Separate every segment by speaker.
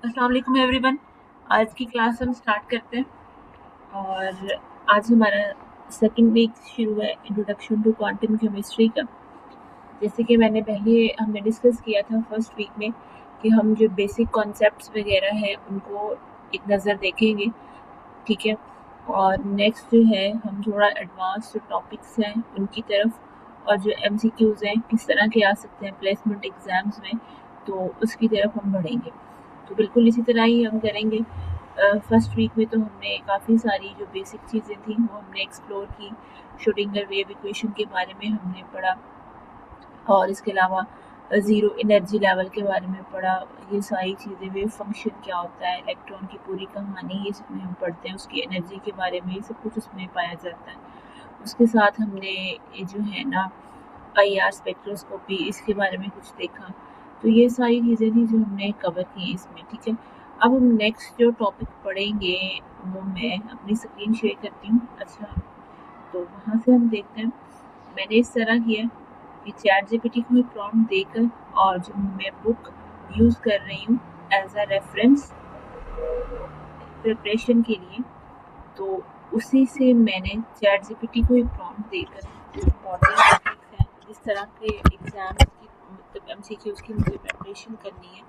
Speaker 1: अस्सलाम वालेकुम एवरीवन। आज की क्लास हम स्टार्ट करते हैं और आज हमारा सेकंड वीक शुरू है इंट्रोडक्शन टू क्वांटम केमिस्ट्री का। जैसे कि हमने डिस्कस किया था फर्स्ट वीक में कि हम जो बेसिक कॉन्सेप्ट्स वगैरह हैं उनको एक नज़र देखेंगे, ठीक है। और नेक्स्ट जो है हम थोड़ा एडवांस जो टॉपिक्स हैं उनकी तरफ और जो एमसीक्यूज़ हैं किस तरह के आ सकते हैं प्लेसमेंट एग्ज़ाम्स में, तो उसकी तरफ हम बढ़ेंगे। तो बिल्कुल इसी तरह ही हम करेंगे। फर्स्ट वीक में तो हमने काफ़ी सारी जो बेसिक चीज़ें थी वो हमने एक्सप्लोर की। श्रोडिंगर वेव इक्वेशन के बारे में हमने पढ़ा और इसके अलावा ज़ीरो एनर्जी लेवल के बारे में पढ़ा। ये सारी चीज़ें, वेव फंक्शन क्या होता है, इलेक्ट्रॉन की पूरी कहानी, ये सब में हम पढ़ते हैं। उसकी एनर्जी के बारे में ये सब कुछ उसमें पाया जाता है। उसके साथ हमने ये जो है ना IR स्पेक्ट्रोस्कोपी, इसके बारे में कुछ देखा। तो ये सारी चीज़ें थी जो हमने कवर की इसमें, ठीक है। अब हम नेक्स्ट जो टॉपिक पढ़ेंगे वो मैं अपनी स्क्रीन शेयर करती हूँ। अच्छा, तो वहाँ से हम देखते हैं। मैंने इस तरह किया कि ChatGPT को प्रॉम्प्ट देकर और जो मैं बुक यूज़ कर रही हूँ एज अ रेफरेंस प्रिपरेशन के लिए, तो उसी से मैंने ChatGPT को प्रॉम्प्ट देकर जो इम्पोर्टेंट टॉपिक्स हैं, जिस तरह के एग्ज़ाम की मतलब MCQs की मुझे प्रिपरेशन करनी है,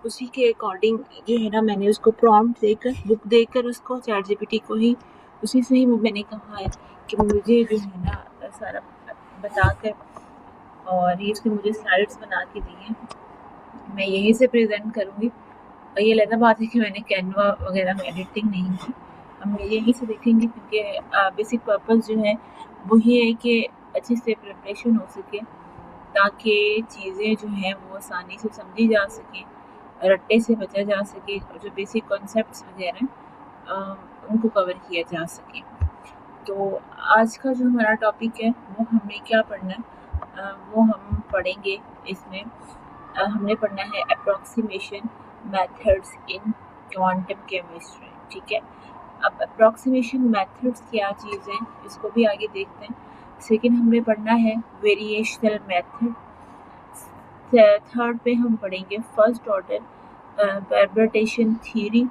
Speaker 1: उसी के अकॉर्डिंग जो है ना मैंने उसको प्रॉम्प्ट देकर, बुक देकर उसको ChatGPT को ही उसी से ही मैंने कहा है कि मुझे जो है ना सारा बताकर, और ये उसने मुझे स्लाइड्स बना के दी हैं, मैं यहीं से प्रेजेंट करूँगी। और ये अलग बात है कि मैंने कैनवा वगैरह में एडिटिंग नहीं की, हम यहीं से देखेंगे क्योंकि बेसिक पर्पस जो है वो ये है कि अच्छे से प्रिपरेशन हो सके, ताकि चीज़ें जो हैं वो आसानी से समझी जा सकें, रट्टे से बचा जा सके और जो बेसिक कॉन्सेप्ट्स वगैरह उनको कवर किया जा सके। तो आज का जो हमारा टॉपिक है वो हमने क्या पढ़ना है, वो हम पढ़ेंगे इसमें। हमने पढ़ना है approximation methods in quantum chemistry, ठीक है। अब अप्रॉक्सीमेशन मेथड्स क्या चीज़ है इसको भी आगे देखते हैं। सेकेंड हमने पढ़ना है वेरिएशनल मेथड। थर्ड पे हम पढ़ेंगे फर्स्ट ऑर्डर परम्यूटेशन थ्योरी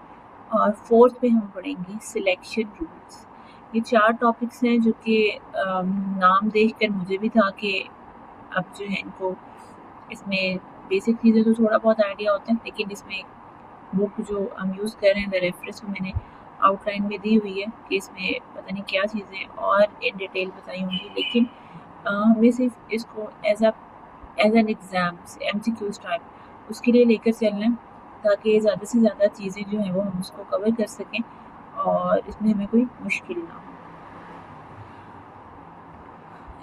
Speaker 1: और फोर्थ पे हम पढ़ेंगे सिलेक्शन रूल्स। ये 4 टॉपिक्स हैं जो कि नाम देखकर मुझे भी था कि अब जो है इनको, इसमें बेसिक चीज़ें तो थोड़ा बहुत आइडिया होता है, लेकिन इसमें बुक जो हम यूज़ कर रहे हैं द रेफरेंस में मैंने आउटलाइन में दी हुई है कि इसमें पता नहीं क्या चीज़ें और इन डिटेल बताई होंगी, लेकिन हमें सिर्फ इसको as an exam MCQs type उसके लिए लेकर चलना है, ताकि ज़्यादा से ज़्यादा चीज़ें जो हैं वो हम उसको कवर कर सकें और इसमें हमें कोई मुश्किल ना हो।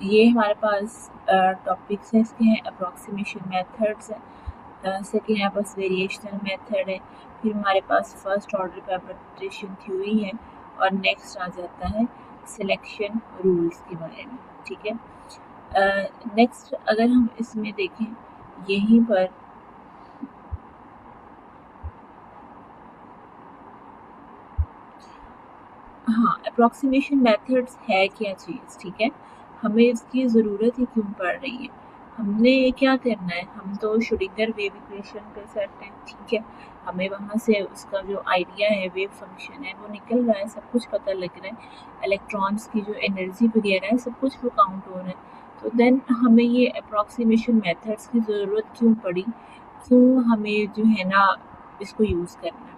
Speaker 1: ये हमारे पास टॉपिक्स हैं, इसके हैं अप्रॉक्सीमेशन मेथड्स है, सेकेंड हमारे पास वेरिएशनल मेथड है, फिर हमारे पास फर्स्ट ऑर्डर परम्यूटेशन थ्योरी है और नेक्स्ट आ जाता है सिलेक्शन रूल्स के बारे में, ठीक है। नेक्स्ट अगर हम इसमें देखें यहीं पर हाँ, अप्रॉक्सीमेशन मेथड्स है क्या चीज़, ठीक है। हमें इसकी ज़रूरत ही क्यों पड़ रही है, हमने क्या करना है, हम तो श्रोडिंगर वेव इक्वेशन पे सेट हैं, ठीक है। हमें वहाँ से उसका जो आइडिया है, वेव फंक्शन है, वो निकल रहा है, सब कुछ पता लग रहा है, इलेक्ट्रॉन्स की जो एनर्जी वगैरह है सब कुछ वो काउंट हो रहा है। तो देन हमें ये अप्रॉक्सीमेशन मेथड्स की ज़रूरत क्यों पड़ी, क्यों हमें जो है ना इसको यूज़ करना है।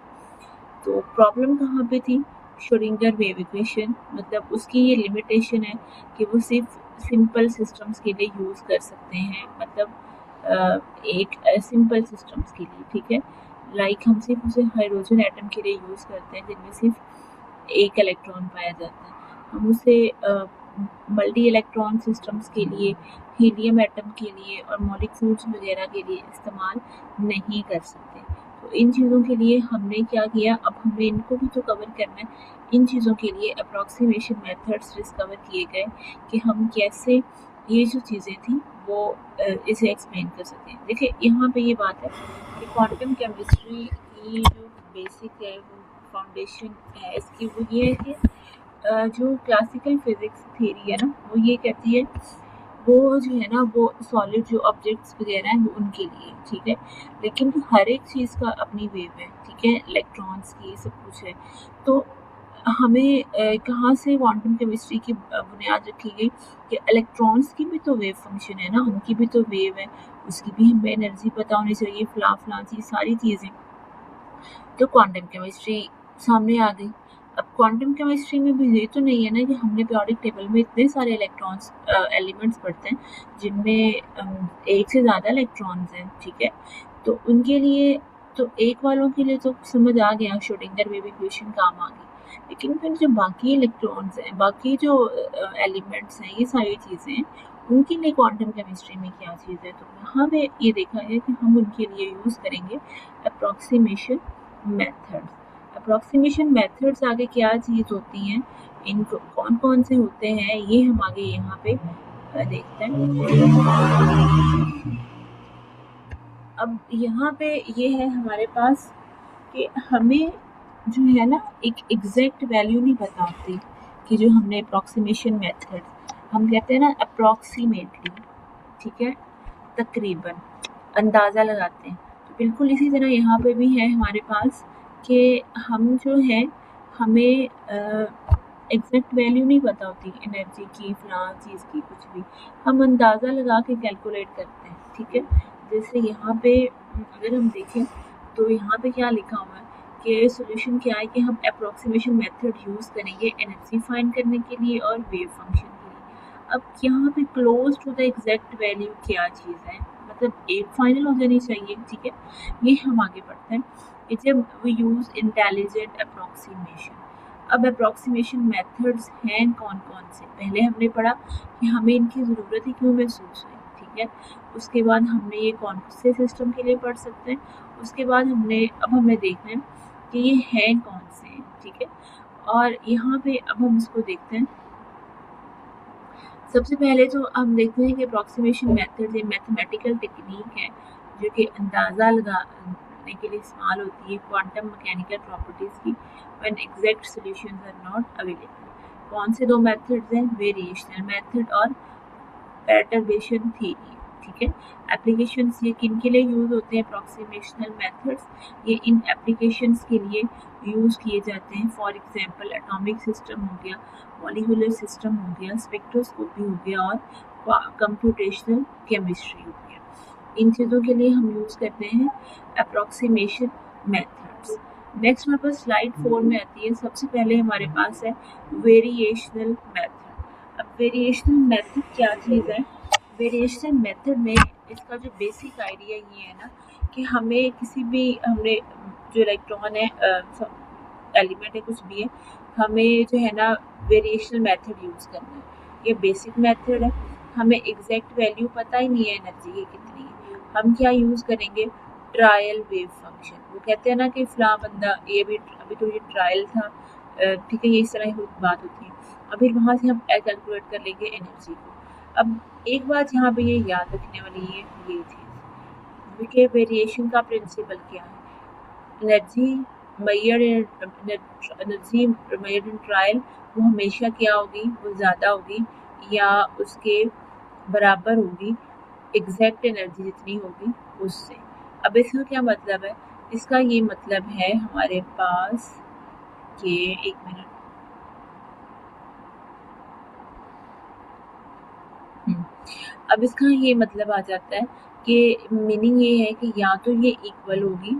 Speaker 1: तो प्रॉब्लम कहाँ पे थी, श्रोडिंगर वेव इक्वेशन, मतलब उसकी ये लिमिटेशन है कि वो सिर्फ सिंपल सिस्टम्स के लिए यूज़ कर सकते हैं, मतलब एक सिंपल सिस्टम्स के लिए, ठीक है। लाइक हम सिर्फ उसे हाइड्रोजन एटम के लिए यूज़ करते हैं जिनमें सिर्फ एक इलेक्ट्रॉन पाया जाता है। हम उसे मल्टी इलेक्ट्रॉन सिस्टम्स के लिए, हीलियम एटम के लिए और मॉलिक्यूल्स वगैरह के लिए इस्तेमाल नहीं कर सकते। तो इन चीज़ों के लिए हमने क्या किया, अब हमें इनको भी तो कवर करना है। इन चीज़ों के लिए अप्रॉक्सीमेशन मेथड्स डिस्कवर किए गए कि हम कैसे ये जो चीज़ें थी वो इसे एक्सप्लेन कर सकें। देखिए यहाँ पे ये बात है कि क्वांटम केमिस्ट्री की जो बेसिक है, वो फाउंडेशन है इसकी, वो ये है कि जो क्लासिकल फिज़िक्स थ्योरी है ना, वो ये कहती है, वो जो है ना वो सॉलिड जो ऑब्जेक्ट्स वगैरह हैं वो उनके लिए, ठीक है। लेकिन हर एक चीज़ का अपनी वेव है, ठीक ठीक है, इलेक्ट्रॉन्स की सब कुछ है। तो हमें कहाँ से क्वांटम केमिस्ट्री की बुनियाद रखी गई कि इलेक्ट्रॉन्स की भी तो वेव फंक्शन है ना, उनकी भी तो वेव है, उसकी भी हमें एनर्जी पता होनी चाहिए, फलां चीज़ सारी चीज़ें। तो क्वांटम केमिस्ट्री सामने आ गई। अब क्वांटम केमिस्ट्री में भी ये तो नहीं है ना कि हमने पीरियोडिक टेबल में इतने सारे इलेक्ट्रॉन्स एलिमेंट्स पढ़ते हैं जिनमें एक से ज़्यादा इलेक्ट्रॉन्स हैं, ठीक है। तो उनके लिए तो एक वालों के लिए तो समझ आ गया, श्रोडिंगर वेव इक्वेशन काम आ गई। लेकिन फिर जो बाकी इलेक्ट्रॉन्स हैं, बाकी जो एलिमेंट्स हैं, ये सारी चीज़ें हैं, उनके लिए क्वांटम केमिस्ट्री में क्या चीज़ है, तो यहाँ पे ये देखा है कि हम उनके लिए यूज़ करेंगे अप्रॉक्सीमेशन मेथड्स। अप्रॉक्सीमेशन मेथड्स आगे क्या चीज़ होती हैं, इनको कौन कौन से होते हैं, ये हम आगे यहाँ पे देखते हैं। अब यहाँ पे ये है हमारे पास कि हमें जो है ना एक एग्जैक्ट वैल्यू नहीं पता होती कि जो हमने अप्रॉक्सीमेशन मेथड, हम कहते हैं ना अप्रॉक्सीमेटली, ठीक है, तकरीबन अंदाज़ा लगाते हैं। तो बिल्कुल इसी तरह यहाँ पे भी है हमारे पास कि हम जो है हमें एग्जैक्ट वैल्यू नहीं पता होती एनर्जी की, फलां चीज़ की, कुछ भी हम अंदाज़ा लगा के कैलकुलेट करते हैं, ठीक है। जैसे यहाँ पे अगर हम देखें तो यहाँ पे क्या लिखा हुआ है कि सॉल्यूशन क्या है कि हम अप्रॉक्सीमेशन मेथड यूज़ करेंगे एनर्जी फाइंड करने के लिए और वेव फंक्शन के लिए। अब यहाँ पे close to the exact value क्या चीज़ है, मतलब एक फाइनल हो जानी चाहिए, ठीक है। ये हम आगे पढ़ते हैं कि जब वी यूज़ इंटेलिजेंट अप्रॉक्सीमेशन। अब अप्रॉक्सीमेशन मेथड्स हैं कौन कौन से, पहले हमने पढ़ा कि हमें इनकी ज़रूरत ही क्यों महसूस हुई, ठीक है। उसके बाद हमने ये कौन से सिस्टम के लिए पढ़ सकते हैं, उसके बाद अब हमें देखना है कि ये हैं कौन से, ठीक है। और यहाँ पे अब हम इसको देखते हैं। सबसे पहले तो हम देखते हैं कि अप्रॉक्सीमेशन मेथड एक मैथमेटिकल टेक्निक है जो कि अंदाज़ा लगाने के लिए इस्तेमाल होती है क्वांटम मैकेनिकल प्रॉपर्टीज़ की when exact solutions are not available. कौन से दो मेथड्स हैं, वेरिएशनल मेथड और परटर्बेशन थ्योरी, ठीक है। एप्लीकेशंस ये किन के लिए यूज़ होते हैं अप्रॉक्सीमेशनल मेथड्स, ये इन एप्लीकेशंस के लिए यूज़ किए जाते हैं। फॉर एग्जांपल एटॉमिक सिस्टम हो गया, मॉलिक्यूलर सिस्टम हो गया, स्पेक्ट्रोस्कोपी हो गया और कंप्यूटेशनल केमिस्ट्री हो गया। इन चीज़ों के लिए हम यूज़ करते हैं अप्रॉक्सीमेशन मेथड्स। नेक्स्ट हमारे पास स्लाइड 4 में आती है, सबसे पहले हमारे पास है वेरिएशनल मेथड। अब वेरिएशनल मेथड क्या चीज़ है, वेरिएशनल मेथड में इसका जो बेसिक आइडिया ये है ना कि हमें किसी भी हमने जो इलेक्ट्रॉन है एलिमेंट है कुछ भी है, हमें जो है ना वेरिएशनल मेथड यूज़ करना है। ये बेसिक मेथड है, हमें एग्जैक्ट वैल्यू पता ही नहीं है एनर्जी की कितनी है, हम क्या यूज़ करेंगे, ट्रायल वेव फंक्शन। वो कहते हैं ना कि फलां बंदा ये भी अभी तो ये ट्रायल था, ठीक है, ये इस तरह की बात होती है। अभी वहाँ से हम कैलकुलेट कर लेंगे एनर्जी को। अब एक बात यहाँ पे ये याद रखने वाली है ये चीज़ कि वेरिएशन का प्रिंसिपल क्या है, एनर्जी मेजर्ड इन ट्रायल वो हमेशा क्या होगी, वो ज़्यादा होगी या उसके बराबर होगी एग्जैक्ट एनर्जी जितनी होगी उससे। अब इसका क्या मतलब है, इसका ये मतलब है हमारे पास कि एक मिनट, अब इसका ये मतलब आ जाता है कि मीनिंग ये है कि या तो ये इक्वल होगी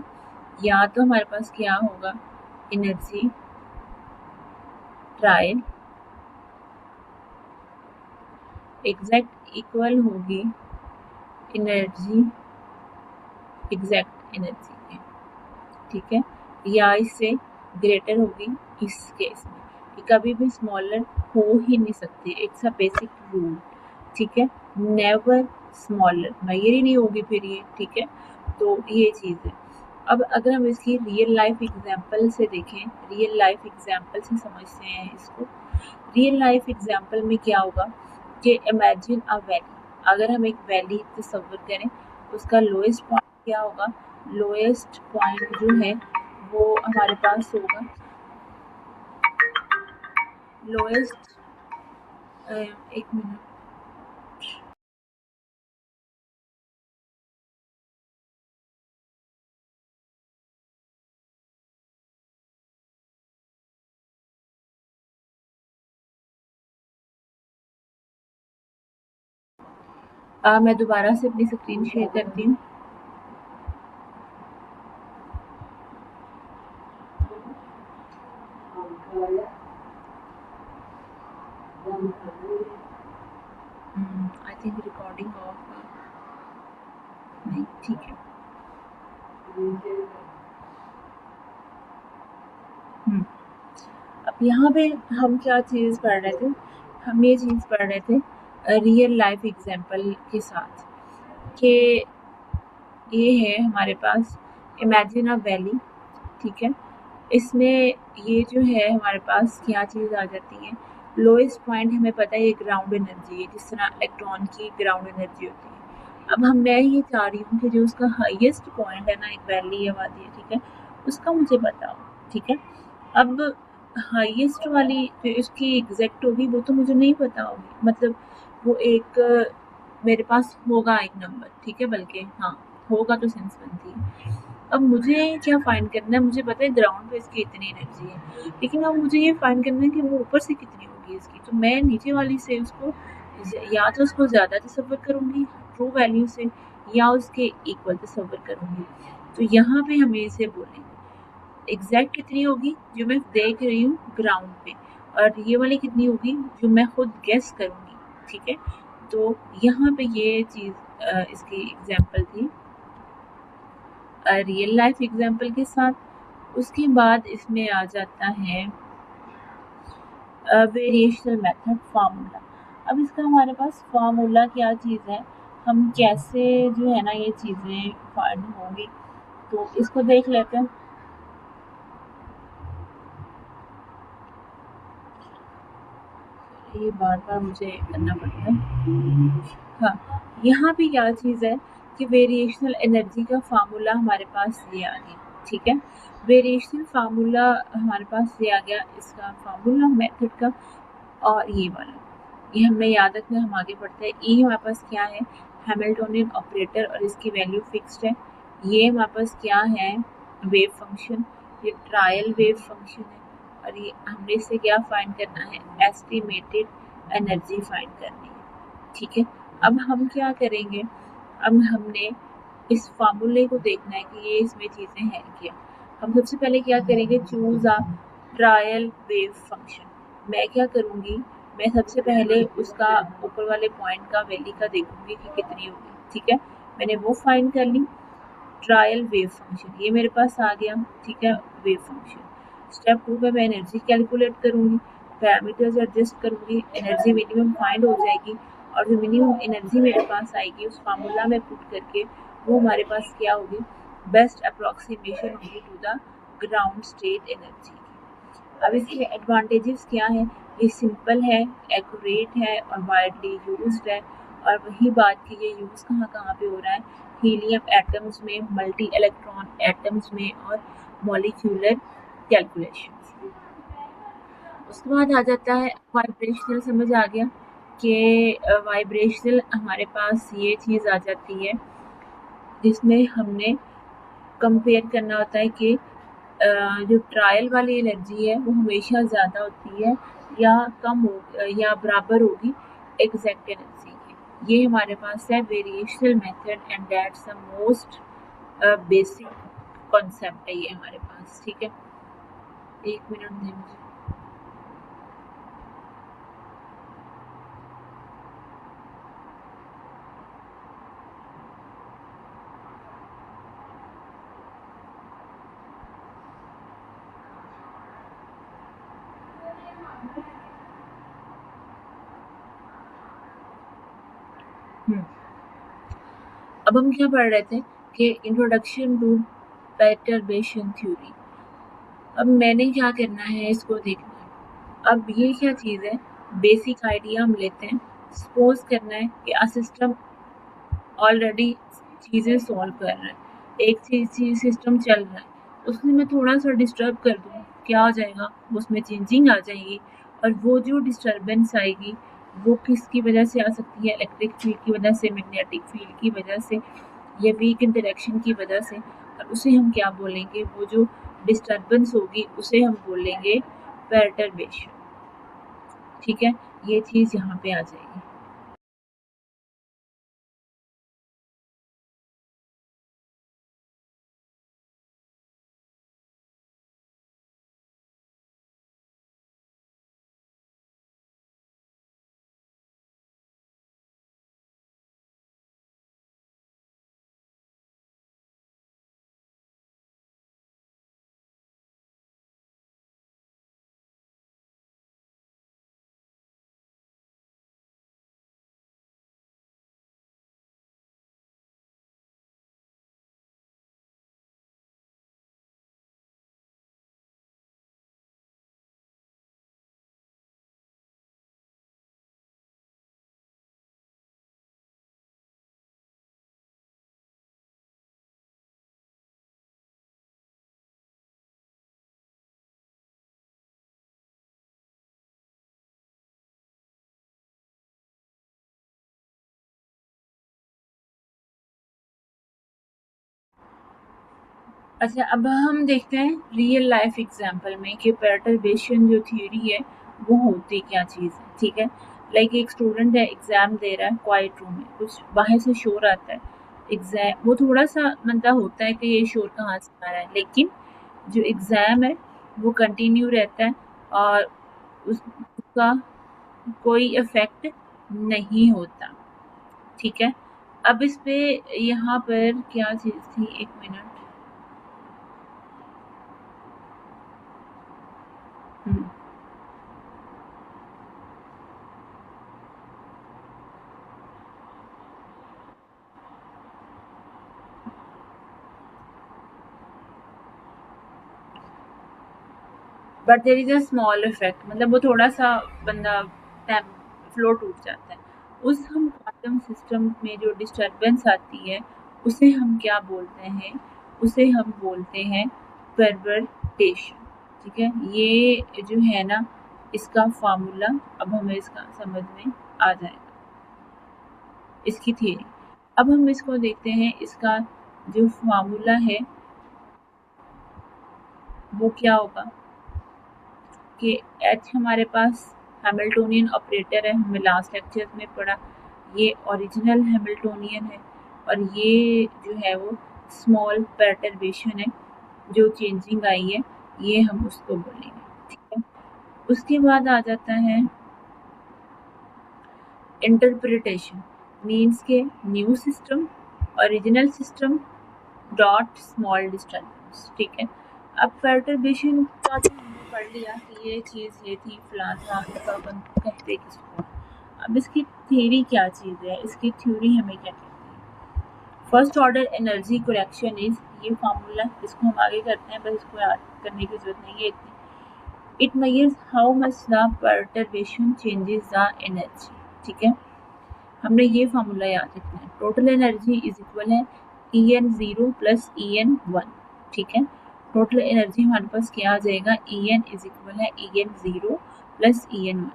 Speaker 1: या तो हमारे पास क्या होगा, एनर्जी ट्रायल एग्जैक्ट इक्वल होगी एनर्जी एग्जैक्ट एनर्जी के, ठीक है, या इससे ग्रेटर होगी इस केस में, कि कभी भी स्मॉलर हो ही नहीं सकती, इट्स अ बेसिक रूल, ठीक है, नेवर स्मॉलर, मेजर ही नहीं होगी फिर ये, ठीक है। तो ये चीज़ है। अब अगर हम इसकी रियल लाइफ एग्जांपल से देखें, रियल लाइफ एग्जांपल से समझते हैं इसको। रियल लाइफ एग्जांपल में क्या होगा कि इमेजिन अ वैली, अगर हम एक वैली तस्वर करें, उसका लोएस्ट पॉइंट क्या होगा, लोएस्ट पॉइंट जो है वो हमारे पास होगा लोएस्ट, एक मिनट, मैं दोबारा से अपनी स्क्रीन शेयर करती हूँ। आई थिंक रिकॉर्डिंग ऑफ नहीं, ठीक है। अब यहाँ पे हम क्या चीज़ पढ़ रहे थे, हम ये चीज़ पढ़ रहे थे रियल लाइफ एग्जाम्पल के साथ कि ये है हमारे पास इमेजिन अ वैली, ठीक है। इसमें ये जो है हमारे पास क्या चीज़ आ जाती है, लोएस्ट पॉइंट हमें पता है ये ग्राउंड एनर्जी है, जिस तरह इलेक्ट्रॉन की ग्राउंड एनर्जी होती है। अब मैं ये चाह रही हूँ कि जो उसका हाईएस्ट पॉइंट है ना, एक वैली है, वादी है, ठीक है, उसका मुझे बताओ, ठीक है। अब हाईएस्ट वाली जो इसकी एग्जैक्ट होगी वो तो मुझे नहीं पता होगी, मतलब वो एक मेरे पास होगा एक नंबर, ठीक है, बल्कि हाँ होगा तो सेंस बनती है। अब मुझे क्या फाइंड करना है, मुझे पता है ग्राउंड पे इसकी इतनी एनर्जी है, लेकिन अब मुझे ये फाइंड करना है कि वो ऊपर से कितनी होगी इसकी, तो मैं नीचे वाली से उसको या तो उसको ज़्यादा तसव्वुर करूँगी ट्रू वैल्यू से, या उसके इक्वल तसव्वुर करूँगी। तो यहाँ पे हमें इसे बोलेंगे एग्जैक्ट कितनी होगी जो मैं देख रही हूँ ग्राउंड पे, और ये वाली कितनी होगी जो मैं खुद गेस करूँगी, ठीक है। तो यहाँ पे ये चीज़ इसकी एग्जाम्पल थी रियल लाइफ एग्जाम्पल के साथ। उसके बाद इसमें आ जाता है वेरिएशनल मेथड फार्मूला। अब इसका हमारे पास फार्मूला क्या चीज़ है, हम कैसे जो है ना ये चीज़ें फाइंड होंगी, तो इसको देख लेते हैं। ये बार-बार मुझे करना पड़ता है। हाँ, यहाँ पे क्या चीज़ है कि वेरिएशनल एनर्जी का फार्मूला हमारे पास ये आ गया, ठीक है। वेरिएशनल फार्मूला हमारे पास ये आ गया, इसका फार्मूला मेथड का, और ये वाला ये हमें याद रखना, हम आगे बढ़ते हैं। ई हमारे पास क्या है, हैमिल्टोनियन ऑपरेटर, और इसकी वैल्यू फिक्स्ड है। ये हमारे पास क्या है, वेव फंक्शन, ये ट्रायल वेव फंक्शन है, और ये हमने इससे क्या फाइंड करना है, एस्टिमेटेड एनर्जी फाइंड करनी है, ठीक है। अब हम क्या करेंगे, अब हमने इस फार्मूले को देखना है कि ये इसमें चीज़ें हैं क्या। हम सबसे पहले क्या करेंगे, choose a trial wave function. मैं क्या करूँगी, मैं सबसे पहले उसका ऊपर वाले पॉइंट का वैल्यू का देखूंगी कि कितनी होगी, ठीक है। मैंने वो फाइंड कर ली, ट्रायल वेव फंक्शन ये मेरे पास आ गया, ठीक है, वेव फंक्शन। स्टेप 2 पे मैं एनर्जी कैलकुलेट करूँगी, पैरामीटर्स एडजस्ट करूँगी, एनर्जी मिनिमम फाइंड हो जाएगी, और जो मिनिमम एनर्जी मेरे पास आएगी उस फार्मूला में पुट करके वो हमारे पास क्या होगी, बेस्ट अप्रॉक्सीमेशन होगी to the ground state energy की। अब इसके एडवांटेजेस क्या है, ये सिंपल है, एक्यूरेट है, और वाइडली यूज्ड है। और वही बात की ये यूज़ कहाँ कहाँ पे हो रहा है, हीलियम एटम्स में, मल्टी इलेक्ट्रॉन एटम्स में, और मॉलिक्यूलर कैलकुलेशंस। उसके बाद आ जाता है वाइब्रेशनल, समझ आ गया कि वाइब्रेशनल हमारे पास ये चीज़ आ जाती है जिसमें हमने कंपेयर करना होता है कि जो ट्रायल वाली एनर्जी है वो हमेशा ज़्यादा होती है या कम हो या बराबर होगी एग्जैक्ट एनर्जी की। ये हमारे पास है variational method, and that's the most basic concept है ये हमारे पास, ठीक है। एक मिनट दें मुझे। अब हम क्या पढ़ रहे थे कि इंट्रोडक्शन टू परटर्बेशन थ्योरी। अब मैंने क्या करना है, इसको देखना है। अब ये क्या चीज़ है, बेसिक आइडिया हम लेते हैं। सपोज करना है कि आ सिस्टम ऑलरेडी चीज़ें सॉल्व कर रहा है, एक चीज़ सिस्टम चल रहा है, उसमें मैं थोड़ा सा डिस्टर्ब कर दूँ, क्या हो जाएगा, उसमें चेंजिंग आ जाएगी, और वो जो डिस्टर्बेंस आएगी वो किसकी वजह से आ सकती है, इलेक्ट्रिक फील्ड की वजह से, मैग्नेटिक फील्ड की वजह से, या वीक इंटरेक्शन की वजह से, और उसे हम क्या बोलेंगे, वो जो डिस्टर्बेंस होगी उसे हम बोलेंगे परटर्बेशन, ठीक है। ये चीज़ यहाँ पे आ जाएगी। अच्छा, अब हम देखते हैं रियल लाइफ एग्जांपल में कि परटर्बेशन जो थ्योरी है वो होती क्या चीज़ है। ठीक है, लाइक एक स्टूडेंट है, एग्जाम दे रहा है क्वाइट रूम में, कुछ बाहर से शोर आता है। एग्जाम वो थोड़ा सा मतलब होता है कि ये शोर कहाँ से आ रहा है, लेकिन जो एग्जाम है वो कंटिन्यू रहता है और उसका कोई इफेक्ट नहीं होता। ठीक है, अब इस पे यहाँ पर क्या चीज़ थी, एक मिनट। Hmm, but there is a small effect, मतलब वो थोड़ा सा बंदा फ्लो टूट जाता है। उस हम क्वांटम सिस्टम में जो डिस्टरबेंस आती है उसे हम क्या बोलते हैं, उसे हम बोलते हैं परवर्टेशन। ठीक है, ये जो है ना, इसका फार्मूला अब हमें इसका समझ में आ जाएगा, इसकी थ्योरी। अब हम इसको देखते हैं, इसका जो फार्मूला है वो क्या होगा कि एच हमारे पास हैमिल्टोनियन ऑपरेटर है, हमें लास्ट लेक्चर में पढ़ा। ये ओरिजिनल हैमिल्टोनियन है और ये जो है वो स्मॉल परटर्बेशन है जो चेंजिंग आई है, ये हम उसको बोलेंगे। ठीक है, उसके बाद आ जाता है इंटरप्रिटेशन, मीन्स के new system, original system dot small disturbance. ठीक है, अब परटर्बेशन का तो हमने पढ़ लिया कि ये चीज़ ये थी, फलां था, इसका अपन कहते किसको। अब इसकी थ्योरी क्या चीज़ है, इसकी थ्योरी हमें क्या कहती है। First order energy correction is, ये फार्मूला इसको हम आगे करते हैं, बस इसको याद करने की जरूरत नहीं है इतनी। It measures how much the perturbation changes the energy. ठीक है, हमने ये फार्मूला याद रखना है। टोटल एनर्जी इज इक्वल है En0 प्लस En1। ठीक है, टोटल एनर्जी हमारे पास क्या आ जाएगा, En इज इक्वल है En0 प्लस En1।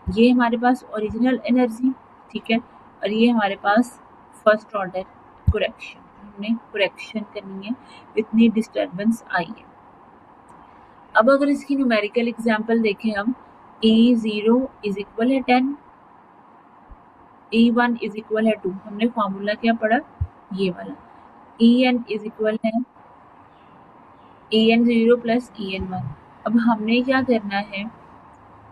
Speaker 1: ये हमारे पास ओरिजिनल एनर्जी। ठीक है, और ये हमारे पास फर्स्ट ऑर्डर करेक्शन, हमने करेक्शन करनी है, इतनी डिस्टर्बेंस आई है। अब अगर इसकी न्यूमेरिकल एग्जांपल देखें हम, E0 इज इक्वल है 10, E1 इज इक्वल है 2, हमने फॉर्मूला क्या पढ़ा, ये वाला। En इज इक्वल है En0 प्लस En1। अब हमने क्या करना है,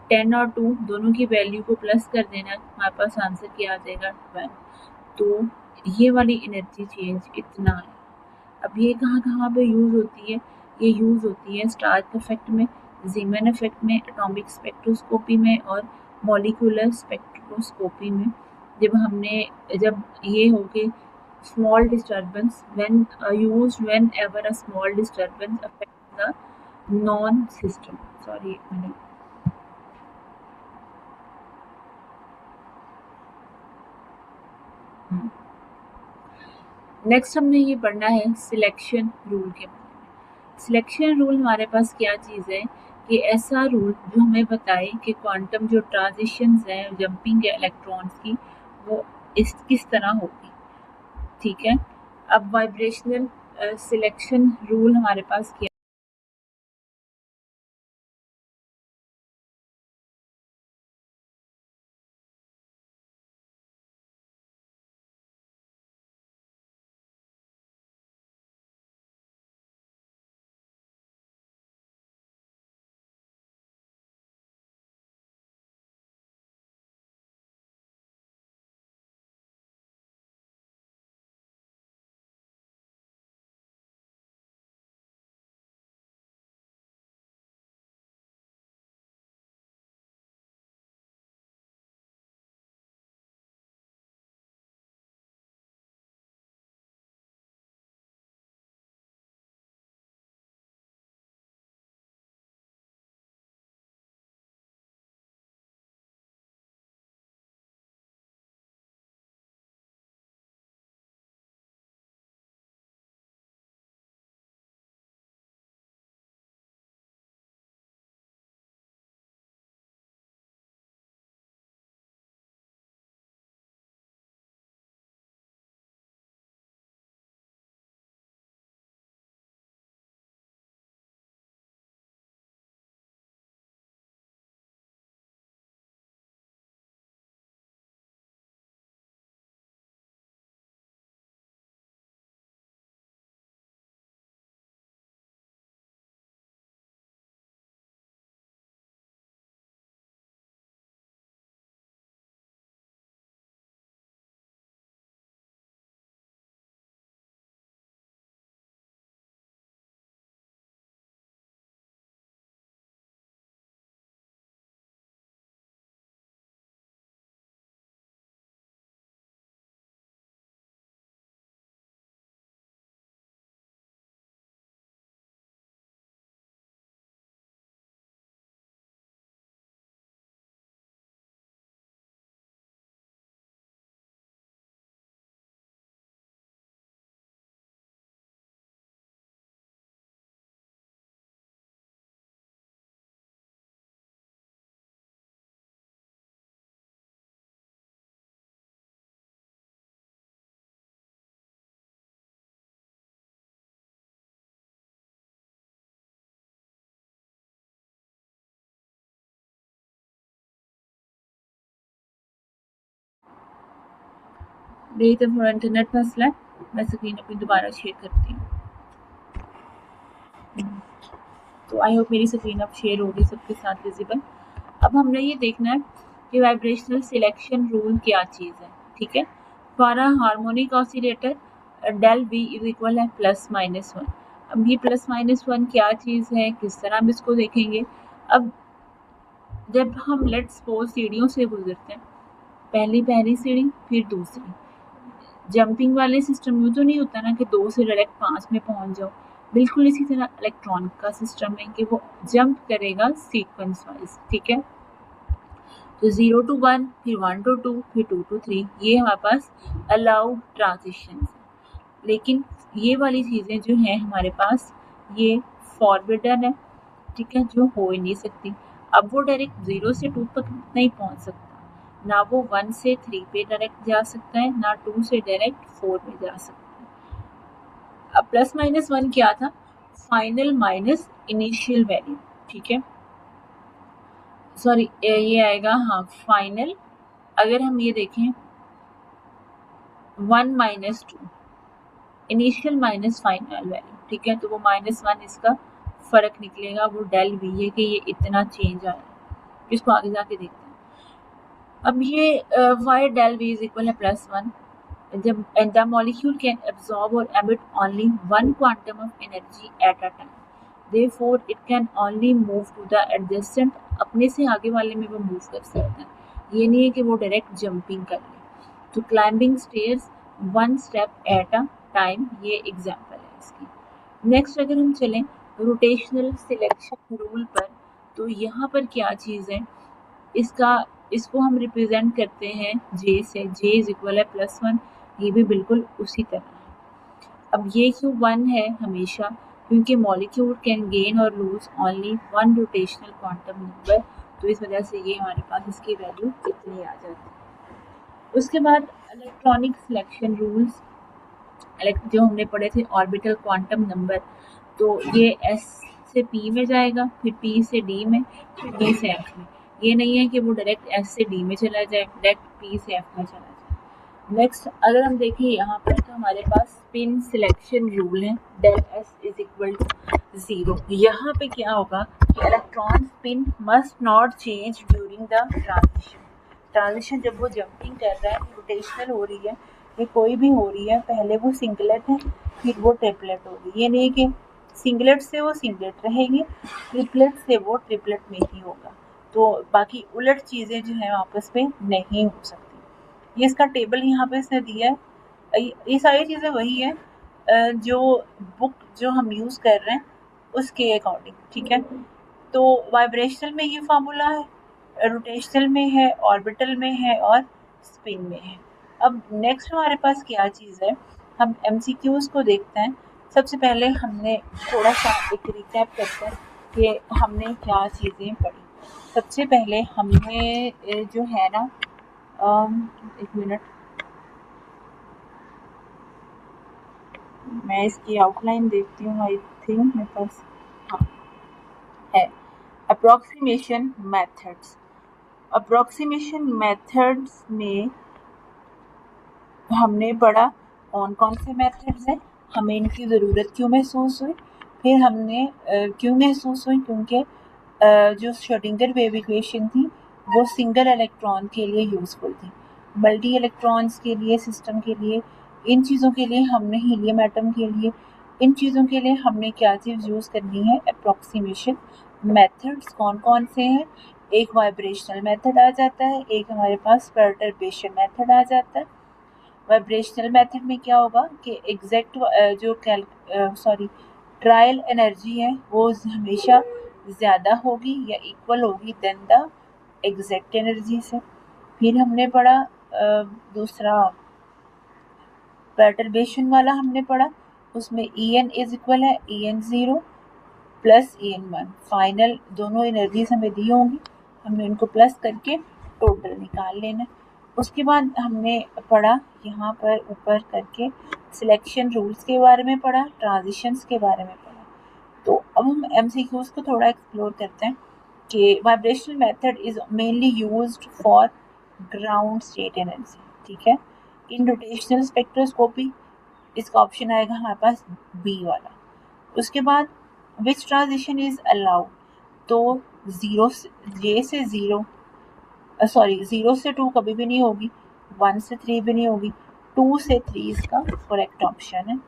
Speaker 1: 10 और 2 दोनों की वैल्यू को प्लस कर देना, हमारे पास आंसर क्या आ जाएगा, 12। तो ये वाली एनर्जी चेंज इतना है। अब ये कहाँ कहाँ पे यूज़ होती है, ये यूज़ होती है स्टार्क इफेक्ट में, जीमन इफेक्ट में, एटॉमिक स्पेक्ट्रोस्कोपी में और मॉलिक्यूलर स्पेक्ट्रोस्कोपी में। जब ये हो गए small disturbance when used whenever a small disturbance affect the non system. Sorry, एक मिनट। नेक्स्ट हमने ये पढ़ना है सिलेक्शन रूल के बारे में। सिलेक्शन रूल हमारे पास क्या चीज़ है कि ऐसा रूल जो हमें बताए कि क्वांटम जो ट्रांजिशंस हैं, जंपिंग है इलेक्ट्रॉन्स की, वो इस किस तरह होगी। ठीक है, अब वाइब्रेशनल सिलेक्शन रूल हमारे पास क्या मेरी तो थोड़ा इंटरनेट मसला है, मैं स्क्रीन अपनी दोबारा शेयर करती हूँ। तो आई होप मेरी स्क्रीन अब शेयर होगी सबके साथ विजिबल। अब हमने ये देखना है कि वाइब्रेशनल सिलेक्शन रूल क्या चीज़ है, ठीक है। For a harmonic oscillator del V is equal है +-1। अब ये +-1 क्या चीज़ है, किस तरह हम इसको देखेंगे। अब जब हम लेट्स सपोज सीढ़ियों से गुजरते हैं, पहली सीढ़ी फिर दूसरी, जंपिंग वाले सिस्टम में तो नहीं होता ना कि 2 से डायरेक्ट 5 में पहुंच जाओ। बिल्कुल इसी तरह इलेक्ट्रॉनिक का सिस्टम है कि वो जंप करेगा सीक्वेंस वाइज, ठीक है। तो 0 to 1, फिर 1 to 2, फिर 2 to 3, ये हमारे पास अलाउड ट्रांजिशन है। लेकिन ये वाली चीज़ें जो हैं हमारे पास, ये फॉरबिडन है, ठीक है, जो हो ही नहीं सकती। अब वो डायरेक्ट 0 से 2 तक नहीं पहुंच सकता, ना वो 1 से 3 पे डायरेक्ट जा सकता है, ना 2 से डायरेक्ट 4 में जा सकता है। अब +-1 क्या था, फाइनल माइनस इनिशियल वैल्यू, ठीक है, सॉरी ये आएगा, हाँ फाइनल। अगर हम ये देखें 1 - 2 इनिशियल माइनस फाइनल वैल्यू, ठीक है, तो वो -1 इसका फर्क निकलेगा, वो डेल वी है कि ये इतना चेंज आया है। इसको आगे जाके देखते हैं। अब ये why del V is equal है +1 जब द मॉलिक्यूल कैन एब्जॉर्ब और emit only 1 quantum of energy at a time, therefore it can only move to the adjacent, अपने से आगे वाले में वो मूव कर सकता है, ये नहीं है कि वो डायरेक्ट जंपिंग कर ले। तो climbing stairs 1 step at a time, ये एग्जांपल है इसकी। नेक्स्ट अगर हम चलें रोटेशनल सिलेक्शन रूल पर, तो यहाँ पर क्या चीज़ है, इसको हम रिप्रेजेंट करते हैं जे से, जे इज इक्वल है +1, ये भी बिल्कुल उसी तरह है। अब ये क्यों 1 है हमेशा, क्योंकि मॉलिक्यूल कैन गेन और lose only 1 rotational quantum number, तो इस वजह से ये हमारे पास इसकी वैल्यू इतनी आ जाती है। उसके बाद इलेक्ट्रॉनिक सिलेक्शन रूल्स, जो हमने पढ़े थे ऑर्बिटल क्वांटम नंबर, तो ये एस से पी में जाएगा, फिर पी से डी में, फिर डी से एफ में। ये नहीं है कि वो डायरेक्ट एस से डी में चला जाए, डायरेक्ट पी से एफ में चला जाए। नेक्स्ट अगर हम देखें यहाँ पर, तो हमारे पास स्पिन सिलेक्शन रूल है, del S is equal to 0। यहाँ पे क्या होगा कि electron spin must not change during the transition जब वो जंपिंग कर रहा है, रोटेशनल हो रही है, ये कोई भी हो रही है, पहले वो सिंगलेट है फिर वो ट्रिपलेट होगी, ये नहीं कि सिंगलेट से वो सिंगलेट रहेगी, ट्रिपलेट से वो ट्रिपलेट में ही होगा। तो बाकी उलट चीज़ें जो है आपस में नहीं हो सकती। ये इसका टेबल यहाँ पे इसने दिया है, ये सारी चीज़ें वही है जो बुक जो हम यूज़ कर रहे हैं उसके अकॉर्डिंग, ठीक है। तो वाइब्रेशनल में ये फार्मूला है, रोटेशनल में है, ऑर्बिटल में है और स्पिन में है। अब नेक्स्ट हमारे पास क्या चीज़ है, हम एमसीक्यूज़ को देखते हैं। सबसे पहले हमने थोड़ा सा एक रिकैप करते हैं कि हमने क्या चीज़ें पढ़ी। सबसे पहले हमने जो है ना, एक मिनट मैं इसकी आउटलाइन देखती हूँ, आई थिंक मेरे पास हाँ है, अप्रॉक्सीमेशन मेथड्स। अप्रॉक्सीमेशन मेथड्स में हमने पढ़ा कौन कौन से मेथड्स हैं, हमें इनकी ज़रूरत क्यों महसूस हुई, फिर हमने क्यों महसूस हुई, क्योंकि जो श्रोडिंगर वेव इक्वेशन थी वो सिंगल इलेक्ट्रॉन के लिए यूज़फुल थी, मल्टी इलेक्ट्रॉन्स के लिए, सिस्टम के लिए, इन चीज़ों के लिए हमने, हीलियम एटम के लिए, इन चीज़ों के लिए हमने क्या चीज़ यूज़ करनी है, अप्रॉक्सीमेशन मेथड्स कौन कौन से हैं। एक वाइब्रेशनल मेथड आ जाता है, एक हमारे पास परटर्बेशन मेथड आ जाता है। वाइब्रेशनल मेथड में क्या होगा कि एग्जैक्ट जो ट्रायल एनर्जी है वो हमेशा ज़्यादा होगी या इक्वल होगी देन द एग्जैक्ट एनर्जी से। फिर हमने पढ़ा दूसरा परटर्बेशन वाला हमने पढ़ा, उसमें En इज इक्वल है En0 प्लस En1, फाइनल दोनों एनर्जीज हमें दी होंगी, हमने उनको प्लस करके टोटल निकाल लेना। उसके बाद हमने पढ़ा यहाँ पर ऊपर करके सिलेक्शन रूल्स के बारे में पढ़ा, ट्रांजिशंस के बारे में पढ़ा। तो अब हम एमसीक्यूज को थोड़ा एक्सप्लोर करते हैं कि vibrational method is mainly used for ground state energy, ठीक है। इन रोटेशनल स्पेक्ट्रोस्कोपी, इसका ऑप्शन आएगा हमारे पास बी वाला। उसके बाद विच ट्रांजिशन इज अलाउड, तो जीरो जे से ज़ीरो, सॉरी 0 से 2 कभी भी नहीं होगी, 1 से 3 भी नहीं होगी, 2 से 3 इसका करेक्ट ऑप्शन है।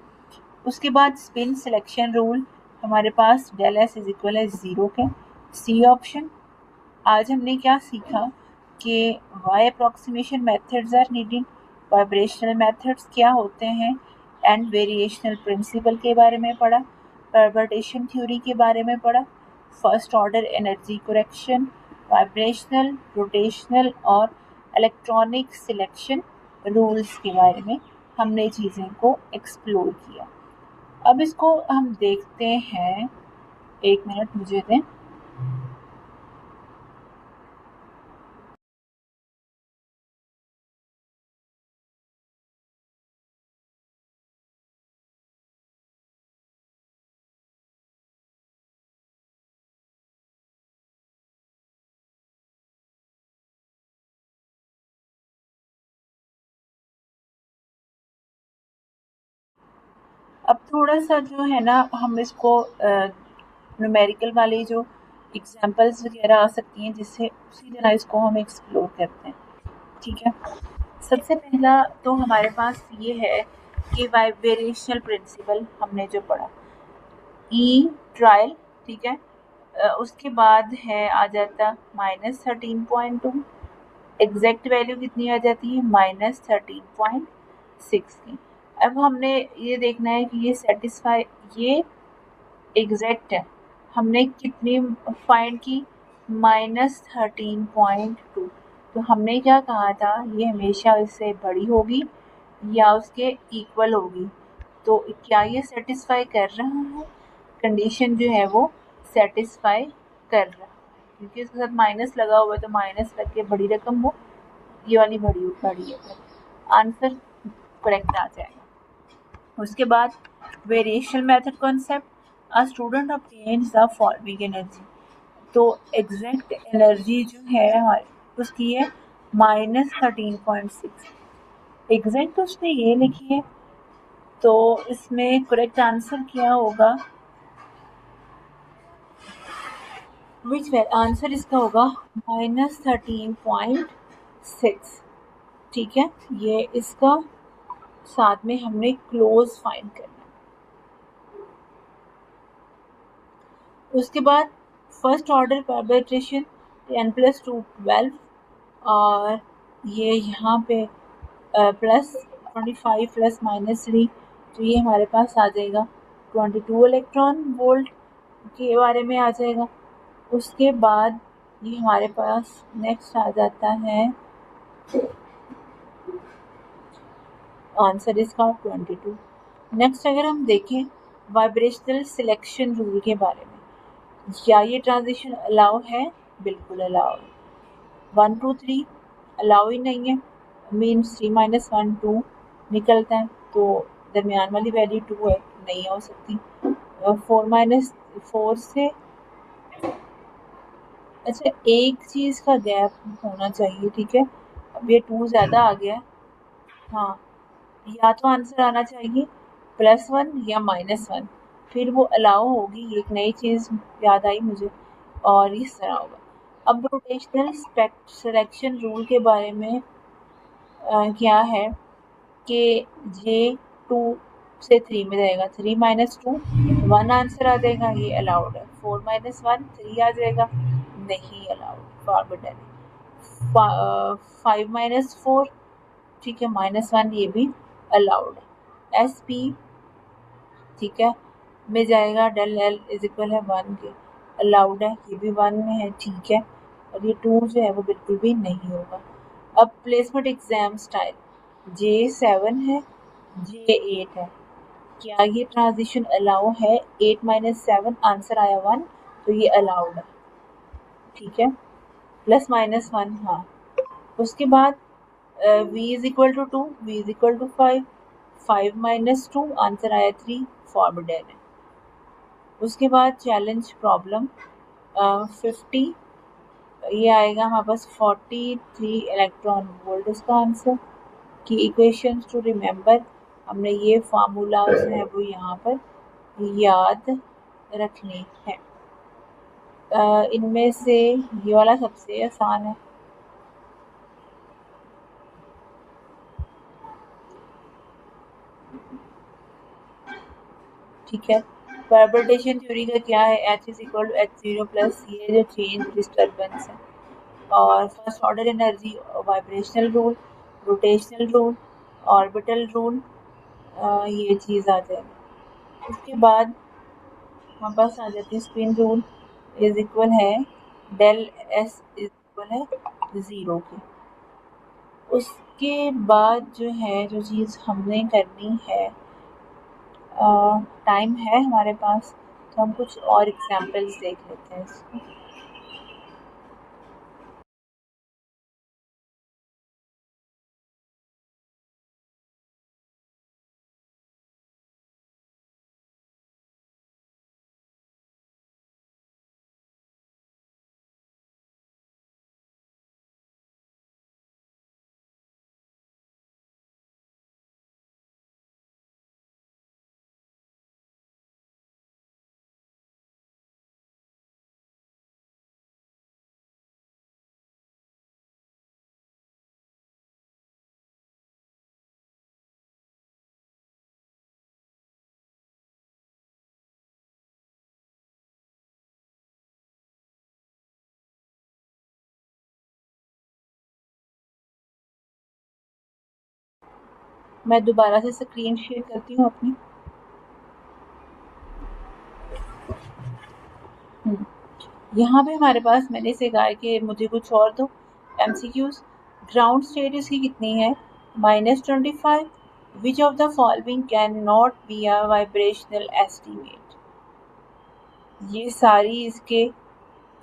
Speaker 1: उसके बाद स्पिन सिलेक्शन रूल हमारे पास डेल एस इज इक्वल है 0 के, सी ऑप्शन। आज हमने क्या सीखा कि why approximation methods are needed, vibrational methods क्या होते हैं, एंड वेरिएशनल प्रिंसिपल के बारे में पढ़ा, परवर्टेशन थ्योरी के बारे में पढ़ा, first order energy correction, vibrational, rotational और इलेक्ट्रॉनिक सिलेक्शन रूल्स के बारे में हमने चीज़ें को एक्सप्लोर किया। अब इसको हम देखते हैं, एक मिनट मुझे दें। अब थोड़ा सा जो है ना, हम इसको न्यूमेरिकल वाले जो एग्जांपल्स वगैरह आ सकती हैं, जिससे उसी तरह इसको हम एक्सप्लोर करते हैं। ठीक है, सबसे पहला तो हमारे पास ये है कि वाइब्रेशनल प्रिंसिपल हमने जो पढ़ा, ई ट्रायल, ठीक है। उसके बाद है आ जाता -13.2, एग्जैक्ट वैल्यू कितनी आ जाती है -13.6 की। अब हमने ये देखना है कि ये सेटिस्फाई, ये एग्जैक्ट है, हमने कितनी फाइंड की -13.2। तो हमने क्या कहा था, ये हमेशा इससे बड़ी होगी या उसके इक्वल होगी। तो क्या ये सेटिस्फाई कर रहा है, कंडीशन जो है वो सेटिस्फाई कर रहा है, क्योंकि इसके साथ माइनस लगा हुआ है, तो माइनस लग के बड़ी रकम हो, ये वाली बड़ी है, आंसर करेक्ट आ जाएगा। उसके बाद variation method concept, a student obtains the following energy, तो एग्जैक्ट एनर्जी जो है हमारी उसकी है -13.6, एग्जैक्ट उसने ये लिखी है, तो इसमें करेक्ट आंसर क्या होगा, विच आंसर इसका होगा -13.6। ठीक है, ये इसका साथ में हमने क्लोज फाइंड करना। उसके बाद फर्स्ट ऑर्डर परबेट्रेशन 10+2 12, और ये यहाँ पे +25 ±3, तो ये हमारे पास आ जाएगा 22 इलेक्ट्रॉन वोल्ट के बारे में आ जाएगा। उसके बाद ये हमारे पास नेक्स्ट आ जाता है आंसर इसका 22। नेक्स्ट अगर हम देखें वाइब्रेशनल सिलेक्शन रूल के बारे में, क्या ये ट्रांजिशन अलाउ है, बिल्कुल अलाउ है। 1 2 3 अलाउ ही नहीं है, मीन्स 3 - 1 2 निकलता है, तो दरमियान वाली वैल्यू 2 है, नहीं हो सकती। 4 से, अच्छा एक चीज़ का गैप होना चाहिए, ठीक है। अब ये 2 ज़्यादा आ गया, हाँ, या तो आंसर आना चाहिए +1 या -1, फिर वो अलाउ होगी, एक नई चीज़ याद आई मुझे, और इस तरह होगा। अब रोटेशनल सिलेक्शन रूल के बारे में क्या है कि जे 2 से 3 में जाएगा, 3 - 2 1 आंसर आ जाएगा, ये अलाउड है। 4 - 1 3 आ जाएगा, नहीं अलाउड, फॉरबिडन। 5 - 4, ठीक है, -1 ये भी अलाउड है। SP, ठीक है, में जाएगा, डेल एल इज इक्वल है 1 के, अलाउड है, ये भी 1 में है, ठीक है। और ये 2 जो है वो बिल्कुल भी नहीं होगा। अब प्लेसमेंट एग्जाम स्टाइल, J7 है, J8 है, क्या ये ट्रांजिशन अलाउ है, 8 - 7 आंसर आया 1, तो ये अलाउड है, ठीक है, +-1, हाँ। उसके बाद V is equal to 2, V is equal to 5, 5 - 2 answer आया 3, फॉरबिडन है। उसके बाद चैलेंज प्रॉब्लम 50, ये आएगा हमारे पास 43 इलेक्ट्रॉन वोल्ट इसका आंसर, कि इक्वेशंस टू रिमेंबर, हमने ये फार्मूलाज हैं वो यहाँ पर याद रखने हैं। इनमें से ये वाला सबसे आसान है। ठीक है, वाइब्रेशन थ्योरी का क्या है, H is equal to H0 plus ये जो चेंज डिस्टर्बेंस है, और first order energy, vibrational rule, rotational rule, orbital rule, ये चीज़ आ जाएगी। उसके बाद हमारे पास आ जाती है स्पिन रूल इज इक्वल है डेल एस इज इक्वल है 0 के। उसके बाद जो है जो चीज़ हमने करनी है, टाइम है हमारे पास, तो हम कुछ और एग्जांपल्स देख लेते हैं इसको। मैं दोबारा से स्क्रीन शेयर करती हूँ अपनी। यहाँ पे हमारे पास मैंने इसे कहा कि मुझे कुछ और दो MCQs। ग्राउंड स्टेट इसकी कितनी है, -25। Which of the following can not be a vibrational estimate. ये सारी इसके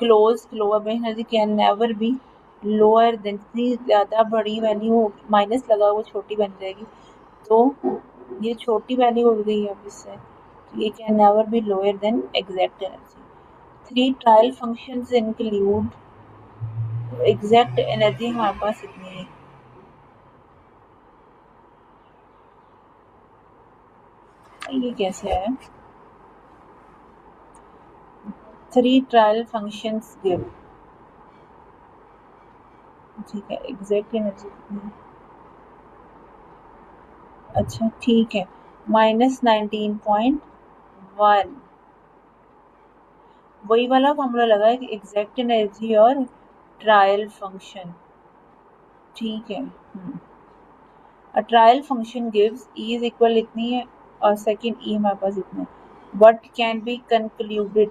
Speaker 1: close vibration can never be lower than, जितनी ज़्यादा बड़ी वैल्यू हो माइनस लगा वो छोटी बन जाएगी, तो ये छोटी वैल्यू हो गई है अब इससे, तो ये can never be lower than exact energy. 3 trial functions include, exact energy हमारे पास इतनी है। ये कैसे है, 3 ट्रायल फंक्शंस गिव, ठीक है, एग्जैक्ट एनर्जी कितनी है, अच्छा ठीक है, -19.1। वही वाला फॉर्मूला लगा है कि एग्जैक्ट एनर्जी और ट्रायल फंक्शन, ठीक है। A trial function gives E is equal इतनी है और सेकंड E हमारे पास इतना है। What can be concluded,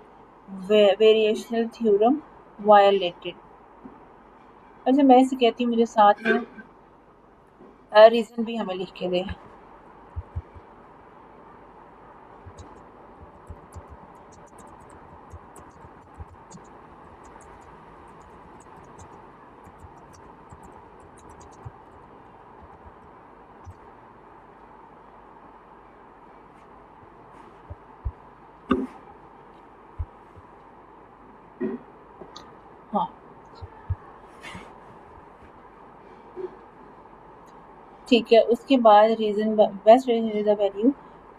Speaker 1: variational theorem violated. अच्छा मैं इसे कहती हूँ, मुझे साथ में रीजन भी हमें लिख के दे। हाँ ठीक है, उसके बाद reason, best reason is the value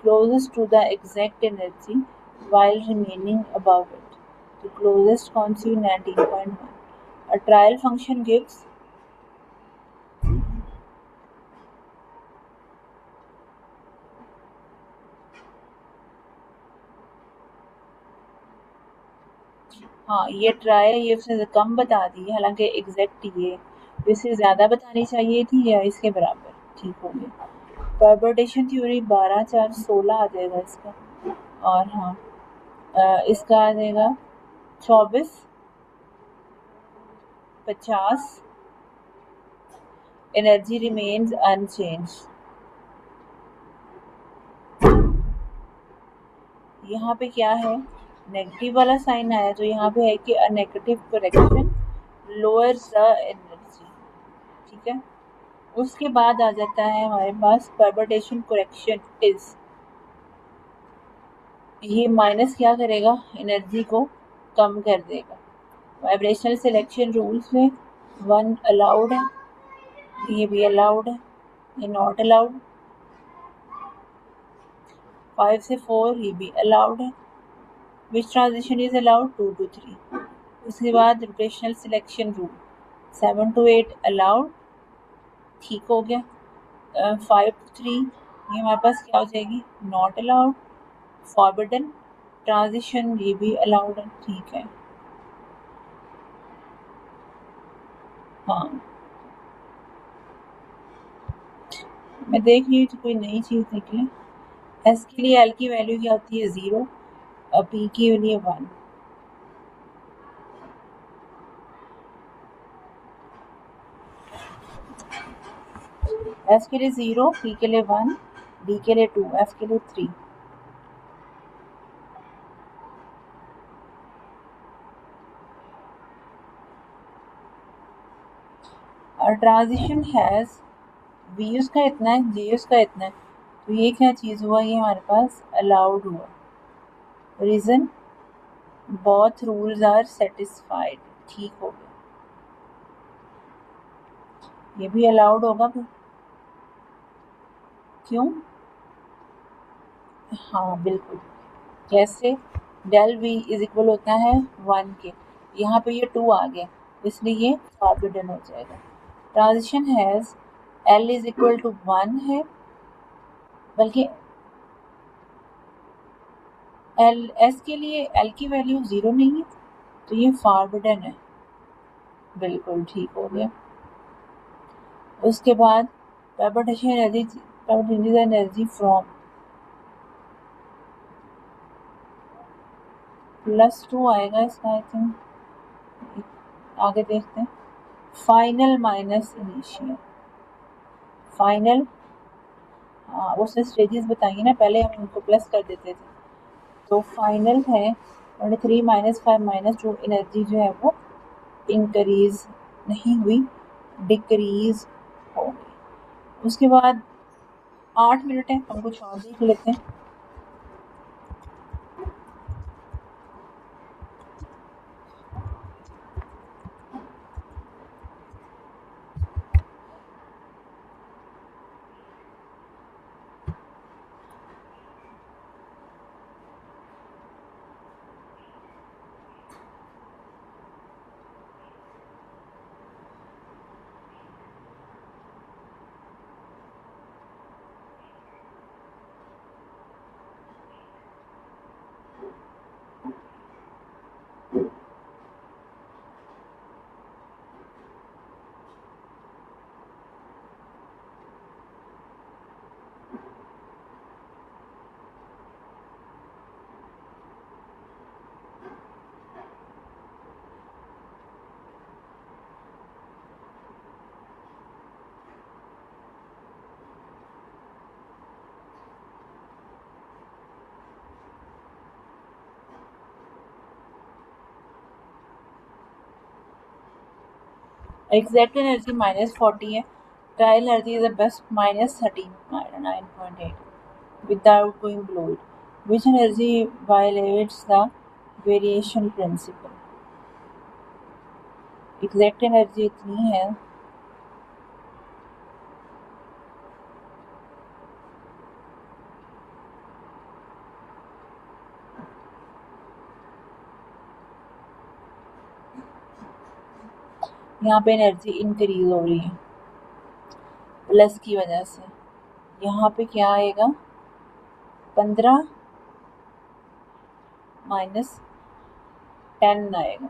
Speaker 1: closest to the exact energy while remaining above it. The closest कौन सी, 19.1. A trial function gives, हाँ ये ट्रायल ये उसने कम बता दी, हालांकि एग्जैक्ट ये इससे ज़्यादा बतानी चाहिए थी या इसके बराबर, ठीक हो गया। परबर्टेशन थ्योरी 12 4 16 आ जाएगा इसका, और हाँ इसका आ जाएगा 24 50, एनर्जी रिमेन्स अनचेंज। यहाँ पे क्या है, नेगेटिव वाला साइन आया, तो यहाँ पे है कि a negative correction lowers the energy, ठीक है। उसके बाद आ जाता है हमारे पास परबर्टेशन करेक्शन इज, ये माइनस क्या करेगा, एनर्जी को कम कर देगा। वाइब्रेशनल सिलेक्शन रूल्स में 1 अलाउड है, ये भी अलाउड है, ये नॉट अलाउड। 5 से 4 ये भी अलाउड है। विच ट्रांजिशन इज अलाउड? 2 to 3। उसके बाद rotational selection rule 7 to 8 allowed, ठीक हो गया। 5 to 3 ये हमारे पास क्या हो जाएगी? Not allowed, forbidden. ट्रांजिशन ये भी अलाउड है, ठीक है। हाँ, मैं देख रही हूँ तो कोई नई चीज़ निकले। एस के लिए एल की वैल्यू क्या होती है? 0, और पी के लिए 1। एस के लिए 0, पी के लिए 1, डी के लिए 2, एफ के लिए 3। और ट्रांजिशन हैज़ वी उसका इतना है, जे उसका इतना है, तो ये क्या चीज़ हुआ? ये हमारे पास अलाउड हुआ। Reason both rules are satisfied, ठीक हो गया। ये भी अलाउड होगा फिर, क्यों? हाँ बिल्कुल। जैसे डेल वी इज इक्वल होता है 1 के, यहाँ पे ये 2 आ गया, इसलिए ये फॉरबिडन हो जाएगा। Transition has L is equal to 1 है, बल्कि एल एस के लिए एल की वैल्यू 0 नहीं है, तो ये फॉरबिडन है। बिल्कुल ठीक हो गया। उसके बाद एनर्जी फ्रॉम +2 आएगा इसका, आई थिंक। आगे देखते हैं। Final minus initial. फाइनल, हाँ उसने स्टेजेस बताई ना, पहले हम उनको प्लस कर देते थे। तो फाइनल है 23 -5 -2, एनर्जी जो है वो इंक्रीज नहीं हुई, डिक्रीज हो गई। उसके बाद 8 मिनट है, हम कुछ और देख लेते हैं। एग्जैक्ट एनर्जी -40 है। Trial energy is the best -13, 9.8 without going below it. Which energy violates the variation principle? Exact energy इतनी है, यहाँ पे एनर्जी इंक्रीज हो रही है प्लस की वजह से। यहाँ पे क्या आएगा? 15 -10 आएगा।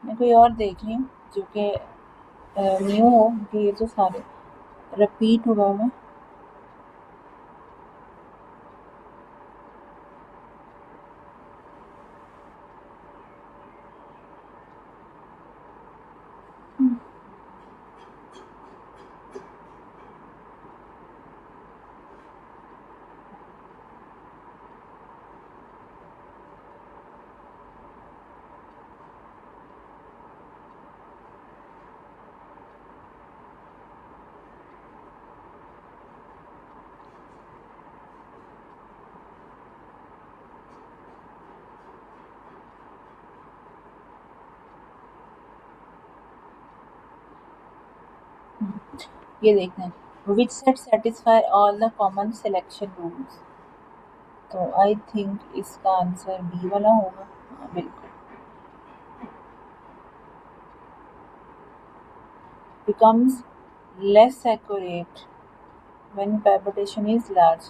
Speaker 1: मैं कोई और देख रही हूँ जो कि न्यू हो, कि ये तो सारे रिपीट हुआ हुआ। ये देखना है which set satisfy all the common selection rules. तो आई थिंक इसका आंसर बी वाला होगा। हाँ बिल्कुल। becomes less accurate when palpitation is large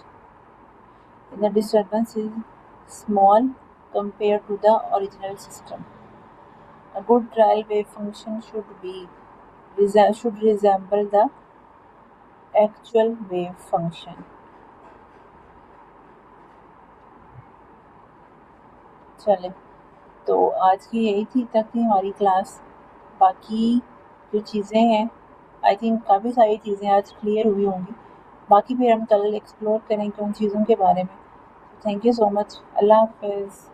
Speaker 1: and the disturbance is small compared to the original system. A good trial wave function should resemble the actual wave function. चले, तो आज की यही थी हमारी क्लास। बाकी जो चीज़ें हैं आई थिंक काफ़ी सारी चीज़ें आज क्लियर हुई होंगी। बाकी फिर हम कल एक्सप्लोर करेंगे उन चीज़ों के बारे में। Thank you so much. अल्लाह हाफिज़।